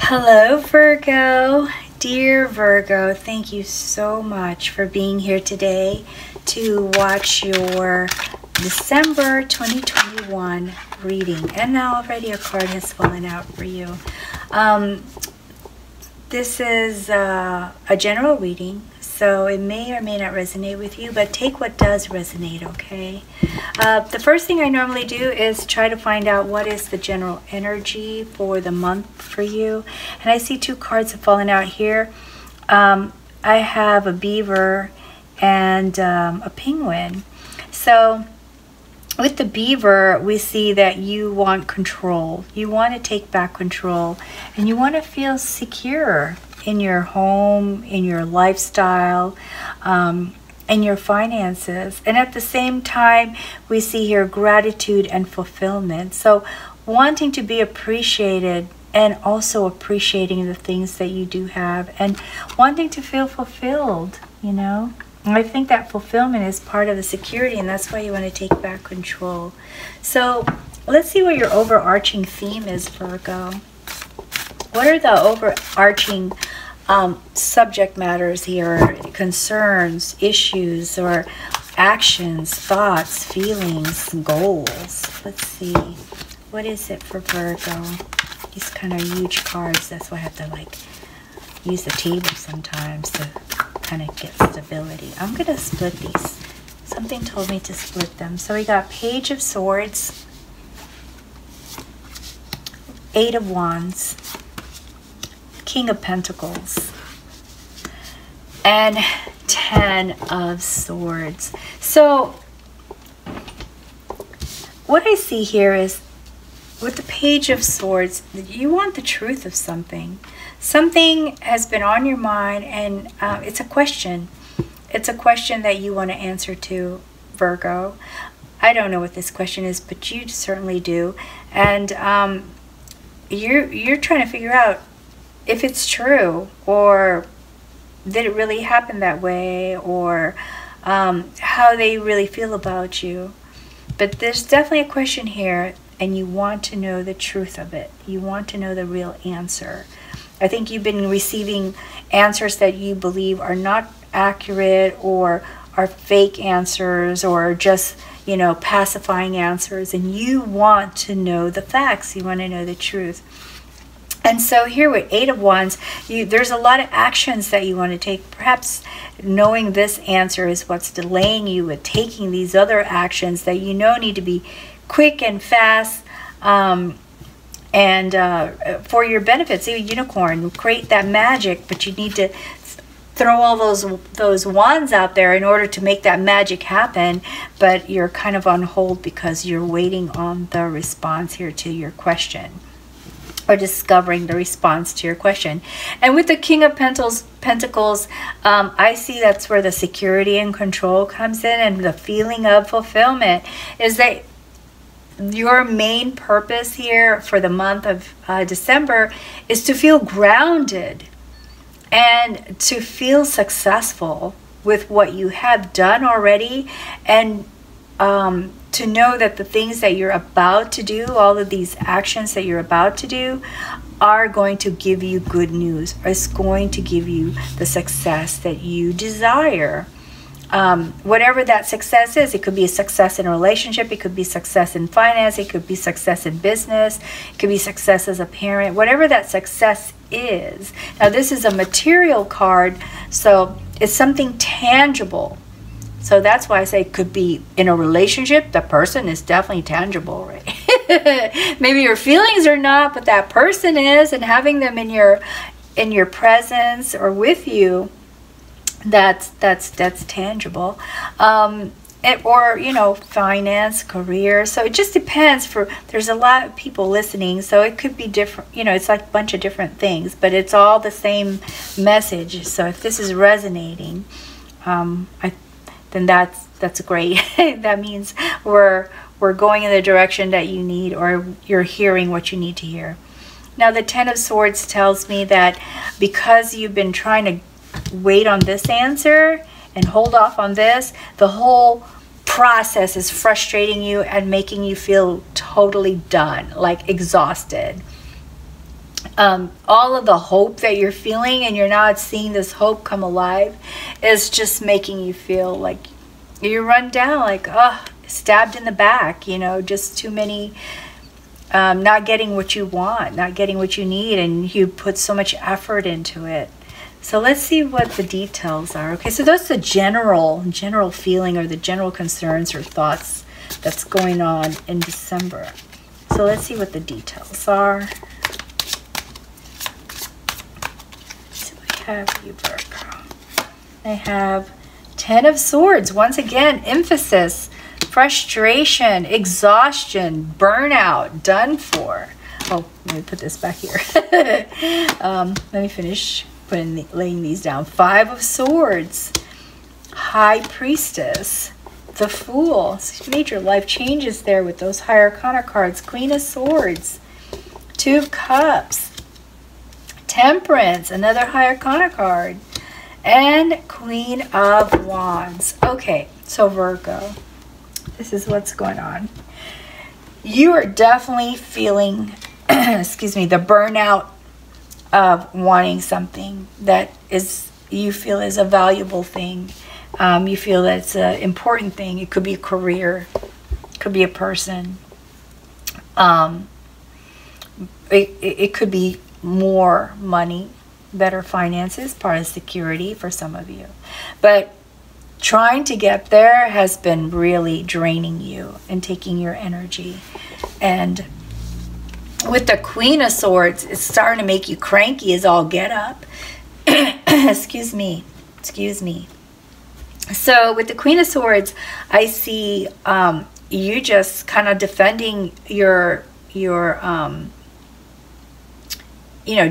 Hello, Virgo. Dear Virgo, thank you so much for being here today to watch your December 2021 reading. And now already a card has fallen out for you. This is a general reading, so it may or may not resonate with you, but take what does resonate, okay? The first thing I normally do is try to find out what is the general energy for the month for you. And I see two cards have fallen out here. I have a beaver and a penguin. So with the beaver, we see that you want control. You want to take back control, and you want to feel secure in your home, in your lifestyle, and your finances. And at the same time, we see here gratitude and fulfillment. So wanting to be appreciated and also appreciating the things that you do have and wanting to feel fulfilled, you know. I think that fulfillment is part of the security, and that's why you want to take back control. So let's see what your overarching theme is, Virgo. What are the overarching subject matters here, concerns, issues, or actions, thoughts, feelings, goals? Let's see. What is it for Virgo? These kind of huge cards. That's why I have to like use the table sometimes to kind of get stability. I'm going to split these. Something told me to split them. So we got Page of Swords, Eight of Wands, King of Pentacles, and 10 of Swords. So what I see here is with the Page of Swords, you want the truth of something. Something has been on your mind, and it's a question. It's a question that you want to answer to, Virgo. I don't know what this question is, but you certainly do. And you're trying to figure out if it's true, or did it really happen that way, or how they really feel about you. But there's definitely a question here, and you want to know the truth of it. You want to know the real answer. I think you've been receiving answers that you believe are not accurate, or are fake answers, or just, you know, pacifying answers, and you want to know the facts. You want to know the truth. And so here with Eight of Wands, there's a lot of actions that you want to take. Perhaps knowing this answer is what's delaying you with taking these other actions that you know need to be quick and fast, and for your benefits. See, unicorn, create that magic, but you need to throw all those wands out there in order to make that magic happen. But you're kind of on hold because you're waiting on the response here to your question, or discovering the response to your question. And with the King of Pentacles, I see that's where the security and control comes in, and the feeling of fulfillment is that your main purpose here for the month of December is to feel grounded and to feel successful with what you have done already, and to know that the things that you're about to do, all of these actions that you're about to do, are going to give you good news, or is going to give you the success that you desire. Whatever that success is, it could be a success in a relationship, it could be success in finance, it could be success in business, it could be success as a parent, whatever that success is. Now this is a material card, so it's something tangible. So that's why I say it could be in a relationship. The person is definitely tangible, right? Maybe your feelings are not, but that person is, and having them in your presence or with you, that's tangible. Or, you know, finance, career. So it just depends. There's a lot of people listening, so it could be different. You know, it's like a bunch of different things, but it's all the same message. So if this is resonating, then that's great. That means we're going in the direction that you need, or you're hearing what you need to hear. Now the Ten of Swords tells me that because you've been trying to wait on this answer and hold off on this, the whole process is frustrating you and making you feel totally done, like exhausted. all of the hope that you're feeling and you're not seeing this hope come alive is just making you feel like you're run down, like, oh, stabbed in the back, you know, just too many, not getting what you want, not getting what you need, and you put so much effort into it. So let's see what the details are. Okay, so that's the general feeling, or the general concerns or thoughts that's going on in December. So let's see what the details are. So I have you, Virgo. I have 10 of Swords. Once again, emphasis, frustration, exhaustion, burnout, done for. Oh, let me put this back here. Let me finish laying these down. 5 of Swords, High Priestess, the Fool. So major life changes there with those higher arcana cards. Queen of Swords, 2 of Cups, Temperance, another high arcana card, and Queen of Wands. Okay, so Virgo, this is what's going on. You are definitely feeling, excuse me, the burnout of wanting something that you feel is a valuable thing. You feel that it's an important thing. It could be a career, it could be a person. It could be more money, better finances, part of security for some of you. But trying to get there has been really draining you and taking your energy. And with the Queen of Swords, it's starting to make you cranky as all get up. Excuse me. So with the Queen of Swords, I see you just kind of defending your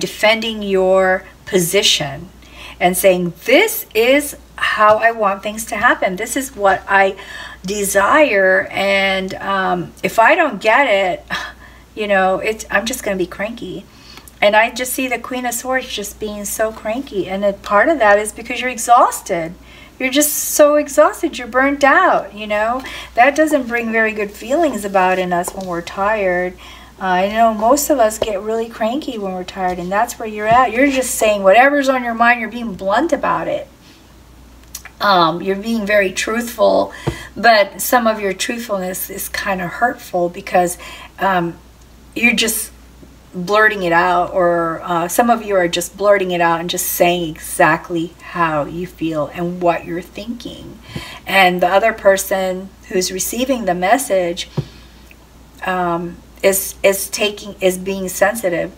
defending your position and saying, this is how I want things to happen. This is what I desire. And if I don't get it, I'm just going to be cranky. And I just see the Queen of Swords just being so cranky. And part of that is because you're exhausted. You're just so exhausted. You're burnt out, That doesn't bring very good feelings about in us when we're tired. I know most of us get really cranky when we're tired, and that's where you're at. You're just saying whatever's on your mind. You're being blunt about it. You're being very truthful, but some of your truthfulness is kind of hurtful because you're just blurting it out, or some of you are just blurting it out and just saying exactly how you feel and what you're thinking. And the other person who's receiving the message is being sensitive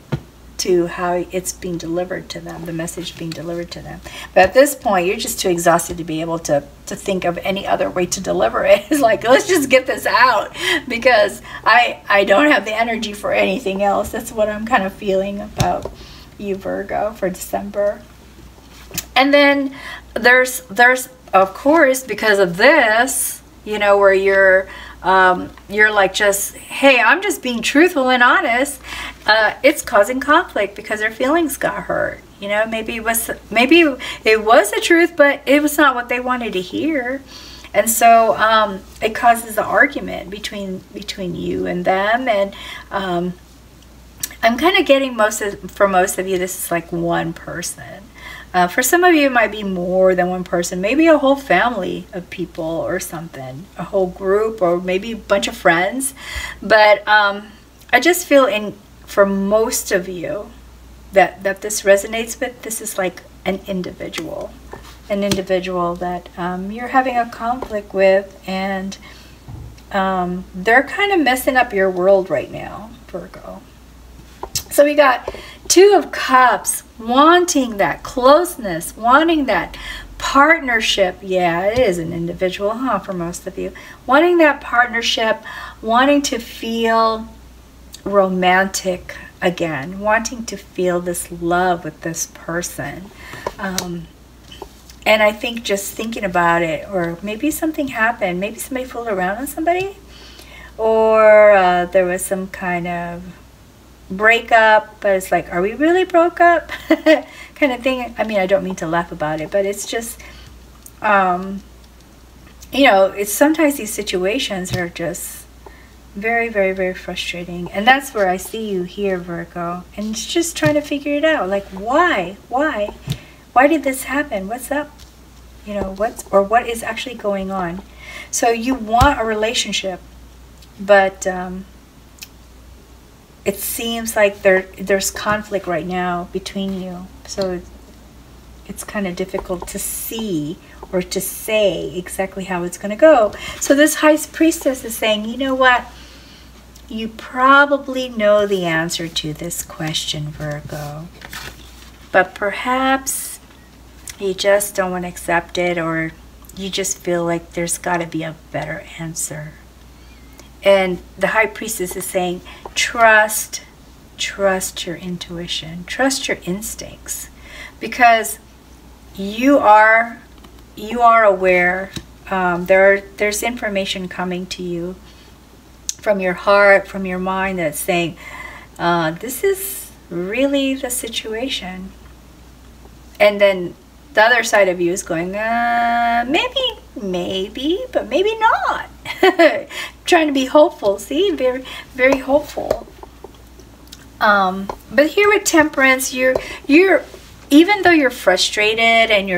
to how it's being delivered to them, the message being delivered to them. But at this point, you're just too exhausted to be able to think of any other way to deliver it. It's like, let's just get this out, because I don't have the energy for anything else. That's what I'm kind of feeling about you, Virgo, for December. And then there's of course, because of this, where you're like, just, hey, I'm just being truthful and honest. It's causing conflict because their feelings got hurt. Maybe it was the truth, but it was not what they wanted to hear. And so it causes an argument between you and them. And I'm kind of getting for most of you, this is like one person. For some of you, it might be more than one person, maybe a whole family of people or something, a whole group, or maybe a bunch of friends. But I just feel for most of you that this resonates with. This is like an individual that you're having a conflict with, and they're kind of messing up your world right now, Virgo. So we got 2 of Cups, wanting that closeness, wanting that partnership. Yeah, it is an individual, for most of you. Wanting that partnership, wanting to feel romantic again, wanting to feel this love with this person. And I think just thinking about it, or maybe something happened. Maybe somebody fooled around on somebody, or there was some kind of breakup, but it's like, are we really broke up? kind of thing. I mean, I don't mean to laugh about it, but it's just, it's sometimes these situations are just Very, very, very frustrating. And that's where I see you here, Virgo. And it's just trying to figure it out. Like, why? Why? Why did this happen? What's up? You know, what is actually going on? So you want a relationship, but it seems like there's conflict right now between you. So it's kind of difficult to see or to say exactly how it's going to go. So this High Priestess is saying, you know what? You probably know the answer to this question, Virgo. But perhaps you just don't want to accept it, or you just feel like there's got to be a better answer. And the High Priestess is saying, trust your intuition, trust your instincts, because you are aware. There's information coming to you from your heart, from your mind, that's saying, this is really the situation. And then the other side of you is going, maybe, but maybe not. Trying to be hopeful. See, very, very hopeful. But here with Temperance, you're even though you're frustrated and you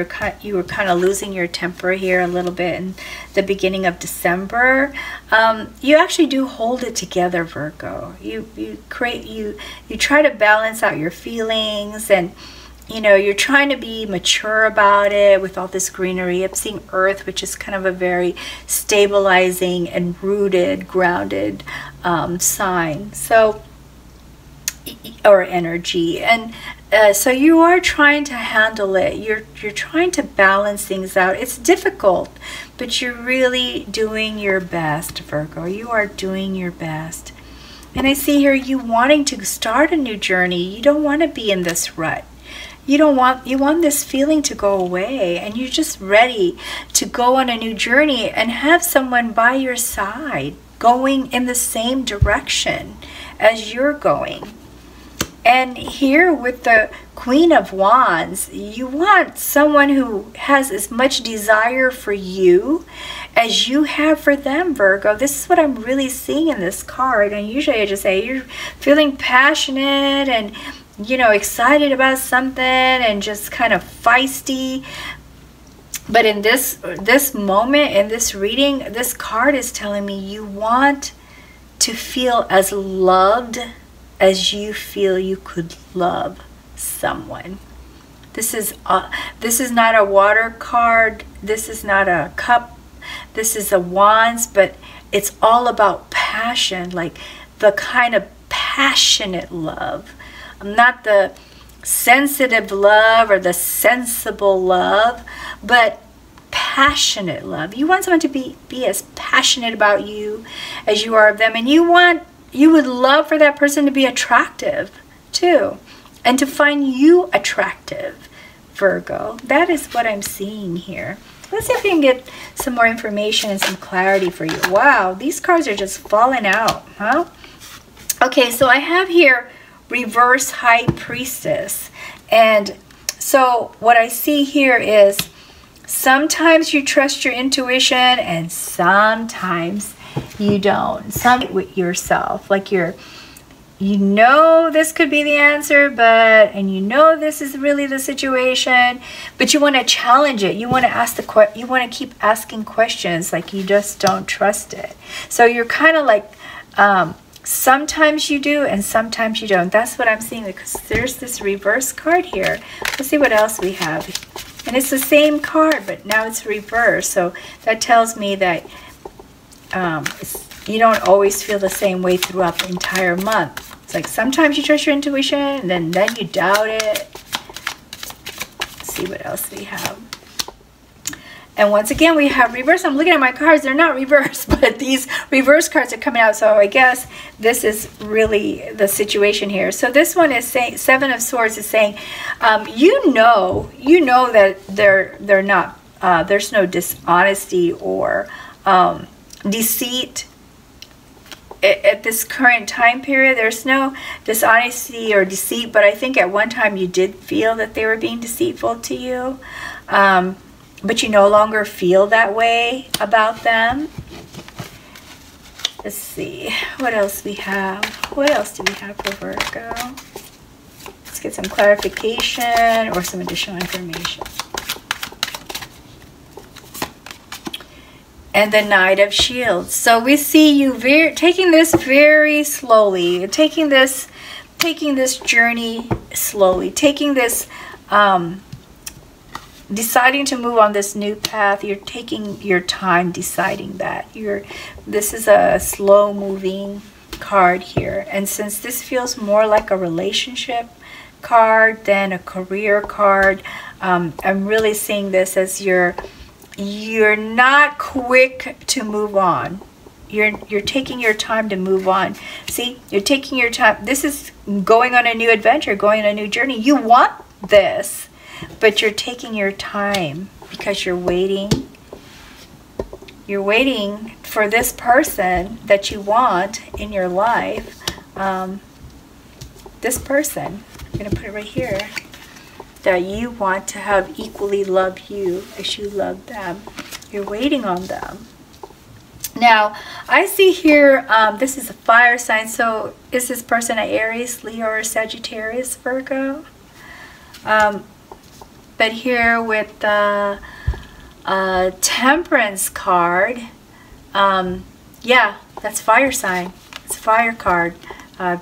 were kind of losing your temper here a little bit in the beginning of December, you actually do hold it together, Virgo. You try to balance out your feelings, and you know, you're trying to be mature about it with all this greenery. I'm seeing Earth, which is kind of a very stabilizing and rooted, grounded sign. So, or energy. And so you are trying to handle it. You're trying to balance things out. It's difficult, but you're really doing your best, Virgo. You are doing your best. And I see here you wanting to start a new journey. You don't want to be in this rut. You want this feeling to go away, and you're just ready to go on a new journey and have someone by your side going in the same direction as you're going. And here with the Queen of Wands, you want someone who has as much desire for you as you have for them, Virgo. This is what I'm really seeing in this card. And usually I just say you're feeling passionate and, you know, excited about something and just kind of feisty. But in this moment, in this reading, this card is telling me you want to feel as loved as you feel you could love someone. This is not a water card. This is not a cup. This is a wands, but it's all about passion, like the kind of passionate love. Not the sensitive love or the sensible love, but passionate love. You want someone to be as passionate about you as you are of them, and you would love for that person to be attractive too, and to find you attractive, Virgo. That is what I'm seeing here. Let's see if we can get some more information and some clarity for you. Wow, these cards are just falling out, huh? Okay, so I have here reverse High Priestess. And so what I see here is sometimes you trust your intuition and sometimes you don't. Some with yourself, like you know this could be the answer, and you know this is really the situation, but you want to challenge it. You want to you want to keep asking questions, like you just don't trust it. So you're kind of like sometimes you do and sometimes you don't. That's what I'm seeing, because there's this reverse card here. Let's see what else we have. And it's the same card, but now it's reversed. So that tells me that you don't always feel the same way throughout the entire month. It's like sometimes you trust your intuition and then you doubt it. Let's see what else we have. And once again, we have reverse. I'm looking at my cards. They're not reversed, but these reverse cards are coming out. So I guess this is really the situation here. So this one is saying, Seven of Swords is saying, you know that they're not, there's no dishonesty or deceit at this current time period. There's no dishonesty or deceit, but I think at one time you did feel that they were being deceitful to you. But you no longer feel that way about them. Let's see. What else we have? What else do we have for Virgo? Let's get some clarification or some additional information. And the Knight of Shields. So we see you taking this very slowly, taking this journey slowly, taking this, deciding to move on this new path. You're taking your time deciding that. This is a slow moving card here. And since this feels more like a relationship card than a career card, I'm really seeing this as you're not quick to move on. You're taking your time to move on. See, you're taking your time. This is going on a new adventure, going on a new journey. You want this, but you're taking your time because you're waiting. You're waiting for this person that you want in your life. This person, I'm going to put it right here, that you want to have equally love you as you love them. You're waiting on them. Now, I see here, this is a fire sign. So is this person an Aries, Leo, or Sagittarius, Virgo? But here with the Temperance card, yeah, that's fire sign. It's a fire card.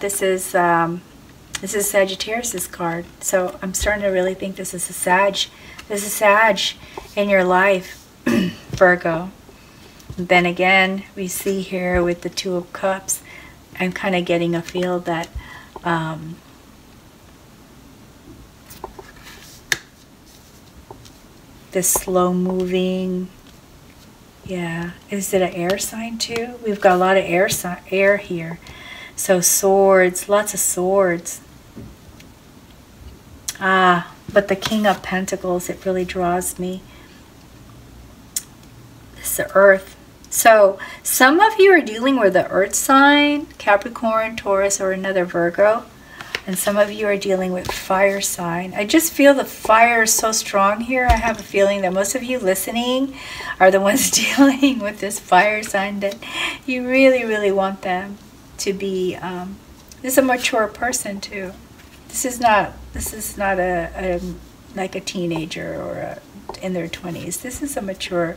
This is Sagittarius's card. So I'm starting to really think this is a Sag. This is Sag in your life, Virgo. And then again, we see here with the Two of Cups, I'm kind of getting a feel that this slow moving, yeah, is it an air sign too? We've got a lot of air here. So swords, lots of swords. But the King of Pentacles, it really draws me. It's the Earth. So some of you are dealing with the Earth sign, Capricorn, Taurus, or another Virgo. And some of you are dealing with fire sign. I just feel the fire is so strong here. I have a feeling that most of you listening are the ones dealing with this fire sign, that you really, really want them to be, this is a mature person too. This is not a like a teenager or in their 20s. This is a mature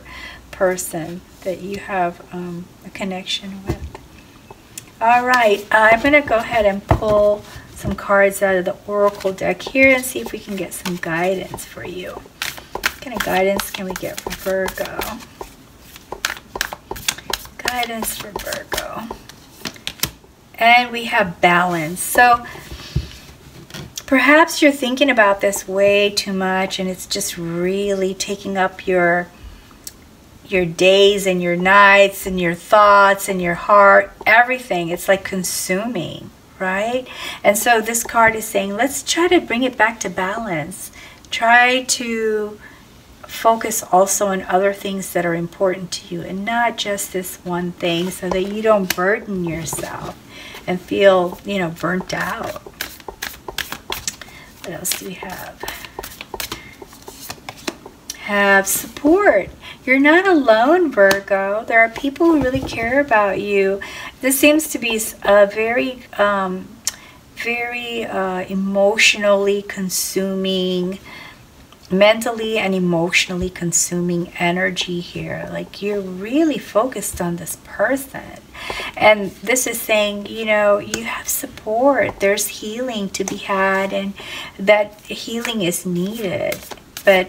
person that you have a connection with. All right, I'm going to go ahead and pull some cards out of the Oracle deck here and see if we can get some guidance for you. What kind of guidance can we get for Virgo? Guidance for Virgo. And we have balance. So perhaps you're thinking about this way too much and it's just really taking up your days and your nights and your thoughts and your heart, everything. It's like consuming, right? And so this card is saying, let's try to bring it back to balance. Try to focus also on other things that are important to you and not just this one thing, so that you don't burden yourself and feel, you know, burnt out. What else do we have? Have support. You're not alone, Virgo. There are people who really care about you. This seems to be a very emotionally consuming, mentally and emotionally consuming energy here. Like you're really focused on this person. And this is saying, you know, you have support. There's healing to be had, and that healing is needed. But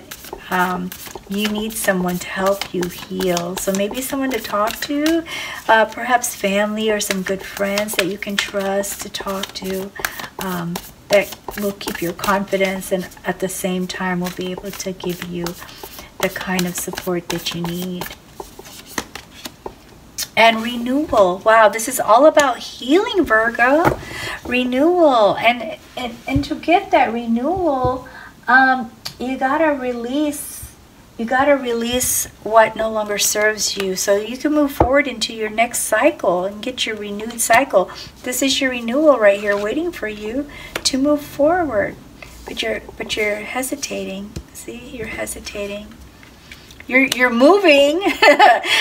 you need someone to help you heal. So maybe someone to talk to, perhaps family or some good friends that you can trust to talk to, that will keep your confidence and at the same time will be able to give you the kind of support that you need. And renewal. Wow, this is all about healing, Virgo. Renewal. And to get that renewal, you gotta release what no longer serves you, so you can move forward into your next cycle and get your renewed cycle. This is your renewal right here, waiting for you to move forward. But you're hesitating. See, you're hesitating. you're moving.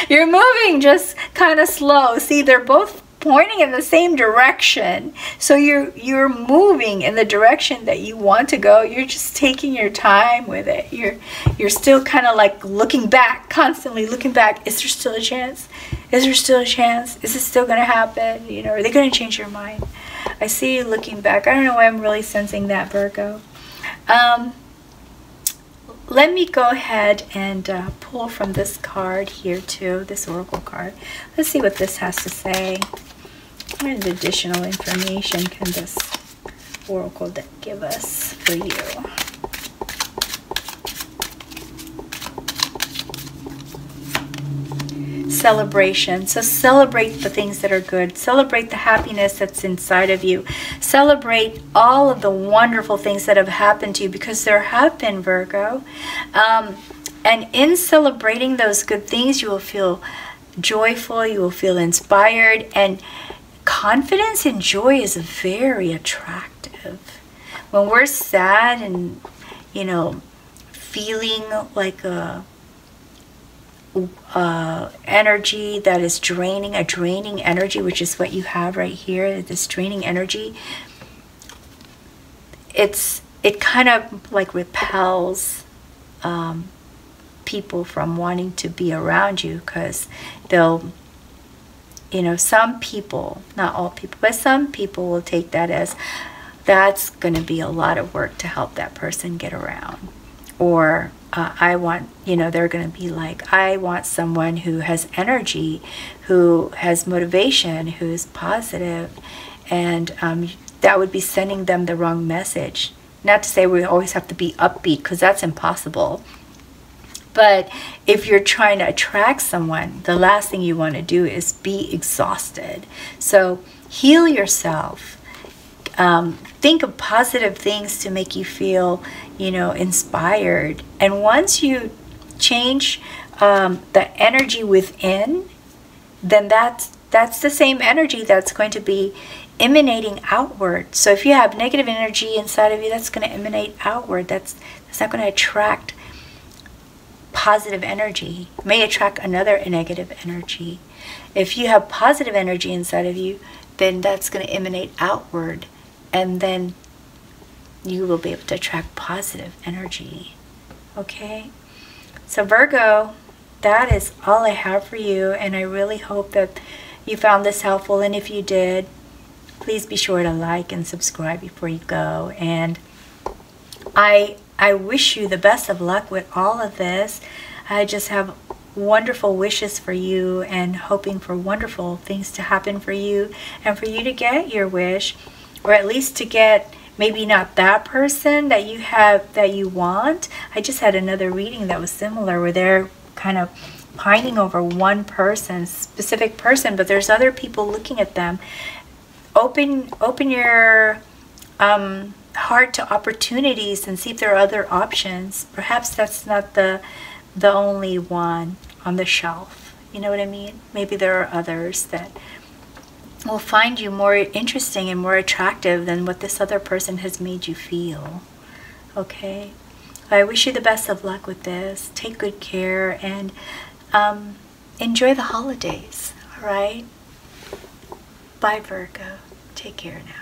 You're moving just kind of slow. See, they're both pointing in the same direction. So you're moving in the direction that you want to go. You're just taking your time with it. You're still kind of like looking back, constantly looking back. Is there still a chance? Is there still a chance? Is it still going to happen? You know, are they going to change your mind? I see you looking back. I don't know why I'm really sensing that, Virgo. Let me go ahead and pull from this card here too, this oracle card. Let's see what this has to say. What additional information can this oracle deck give us for you? Celebration. So celebrate the things that are good. Celebrate the happiness that's inside of you. Celebrate all of the wonderful things that have happened to you, because there have been, Virgo. And in celebrating those good things, you will feel joyful, you will feel inspired, and confidence and joy is very attractive. When we're sad and, you know, feeling like a energy that is draining, a draining energy, which is what you have right here, this draining energy, it kind of like repels people from wanting to be around you, because they'll, you know, some people, not all people, but some people will take that as that's going to be a lot of work to help that person get around. Or I want, you know, they're going to be like, I want someone who has energy, who has motivation, who is positive, and that would be sending them the wrong message. Not to say we always have to be upbeat, because that's impossible. But if you're trying to attract someone, the last thing you want to do is be exhausted. So heal yourself. Think of positive things to make you feel, you know, inspired. And once you change the energy within, then that's the same energy that's going to be emanating outward. So if you have negative energy inside of you, that's going to emanate outward. That's not going to attract positive energy. It may attract another negative energy. If you have positive energy inside of you, then that's going to emanate outward, and then you will be able to attract positive energy. Okay? So Virgo, that is all I have for you, and I really hope that you found this helpful. And if you did, please be sure to like and subscribe before you go. And I wish you the best of luck with all of this. I just have wonderful wishes for you, and hoping for wonderful things to happen for you, and for you to get your wish, or at least to get maybe not that person that you have, that you want. I just had another reading that was similar, where they're kind of pining over one person, specific person, but there's other people looking at them. Open your heart to opportunities and see if there are other options. Perhaps that's not the only one on the shelf. You know what I mean? Maybe there are others that will find you more interesting and more attractive than what this other person has made you feel. Okay? I wish you the best of luck with this. Take good care, and enjoy the holidays. All right? Bye, Virgo. Take care now.